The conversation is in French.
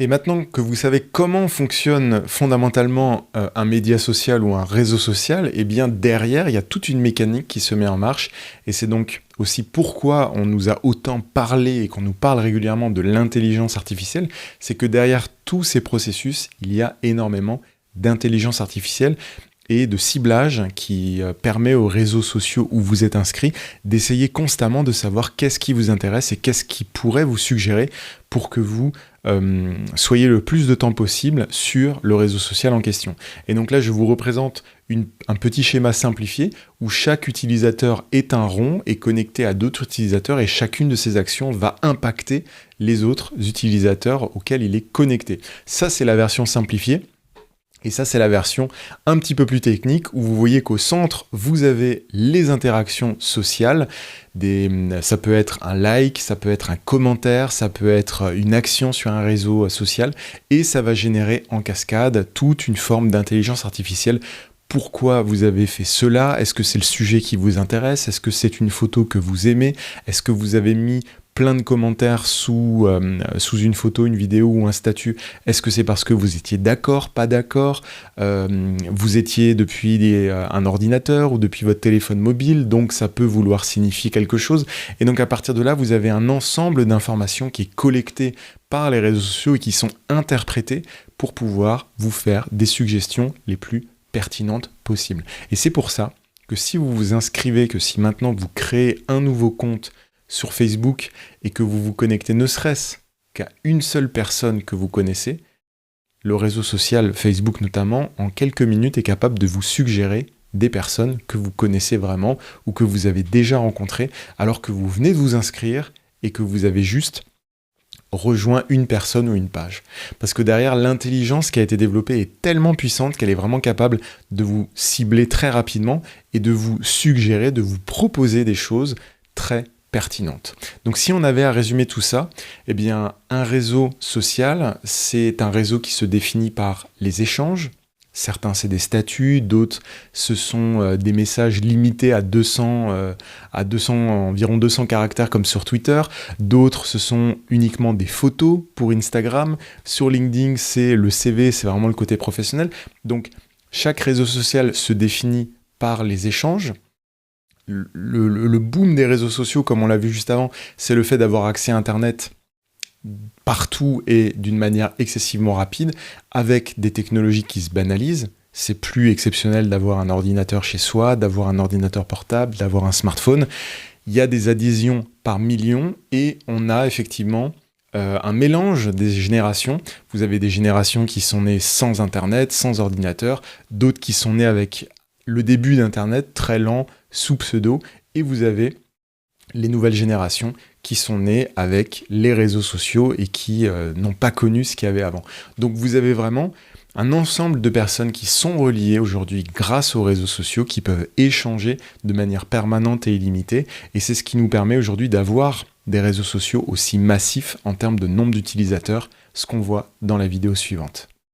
Et maintenant que vous savez comment fonctionne fondamentalement un média social ou un réseau social, eh bien derrière, il y a toute une mécanique qui se met en marche. Et c'est donc aussi pourquoi on nous a autant parlé et qu'on nous parle régulièrement de l'intelligence artificielle. C'est que derrière tous ces processus, il y a énormément d'intelligence artificielle et de ciblage qui permet aux réseaux sociaux où vous êtes inscrit d'essayer constamment de savoir qu'est-ce qui vous intéresse et qu'est-ce qui pourrait vous suggérer pour que vous soyez le plus de temps possible sur le réseau social en question. Et donc là, je vous représente un petit schéma simplifié où chaque utilisateur est un rond et connecté à d'autres utilisateurs et chacune de ces actions va impacter les autres utilisateurs auxquels il est connecté. Ça, c'est la version simplifiée. Et ça, c'est la version un petit peu plus technique où vous voyez qu'au centre, vous avez les interactions sociales. Ça peut être un like, ça peut être un commentaire, ça peut être une action sur un réseau social. Et ça va générer en cascade toute une forme d'intelligence artificielle. Pourquoi vous avez fait cela? Est-ce que c'est le sujet qui vous intéresse? Est-ce que c'est une photo que vous aimez? Est-ce que vous avez mis plein de commentaires sous une photo, une vidéo ou un statut? Est-ce que c'est parce que vous étiez d'accord, pas d'accord? Vous étiez depuis un ordinateur ou depuis votre téléphone mobile, donc ça peut vouloir signifier quelque chose. Et donc à partir de là, vous avez un ensemble d'informations qui est collecté par les réseaux sociaux et qui sont interprétées pour pouvoir vous faire des suggestions les plus pertinentes possibles. Et c'est pour ça que si vous vous inscrivez, que si maintenant vous créez un nouveau compte sur Facebook et que vous vous connectez ne serait-ce qu'à une seule personne que vous connaissez, le réseau social Facebook notamment, en quelques minutes est capable de vous suggérer des personnes que vous connaissez vraiment ou que vous avez déjà rencontrées alors que vous venez de vous inscrire et que vous avez juste rejoint une personne ou une page. Parce que derrière, l'intelligence qui a été développée est tellement puissante qu'elle est vraiment capable de vous cibler très rapidement et de vous suggérer, de vous proposer des choses très pertinente. Donc si on avait à résumer tout ça, eh bien un réseau social, c'est un réseau qui se définit par les échanges. Certains c'est des statuts, d'autres ce sont des messages limités à 200 environ 200 caractères comme sur Twitter. D'autres ce sont uniquement des photos pour Instagram. Sur LinkedIn, c'est le CV, c'est vraiment le côté professionnel. Donc chaque réseau social se définit par les échanges. Le boom des réseaux sociaux, comme on l'a vu juste avant, c'est le fait d'avoir accès à Internet partout et d'une manière excessivement rapide, avec des technologies qui se banalisent. C'est plus exceptionnel d'avoir un ordinateur chez soi, d'avoir un ordinateur portable, d'avoir un smartphone. Il y a des adhésions par millions et on a effectivement un mélange des générations. Vous avez des générations qui sont nées sans Internet, sans ordinateur, d'autres qui sont nées avec le début d'Internet, très lent, sous pseudo, et vous avez les nouvelles générations qui sont nées avec les réseaux sociaux et qui n'ont pas connu ce qu'il y avait avant. Donc vous avez vraiment un ensemble de personnes qui sont reliées aujourd'hui grâce aux réseaux sociaux, qui peuvent échanger de manière permanente et illimitée, et c'est ce qui nous permet aujourd'hui d'avoir des réseaux sociaux aussi massifs en termes de nombre d'utilisateurs, ce qu'on voit dans la vidéo suivante.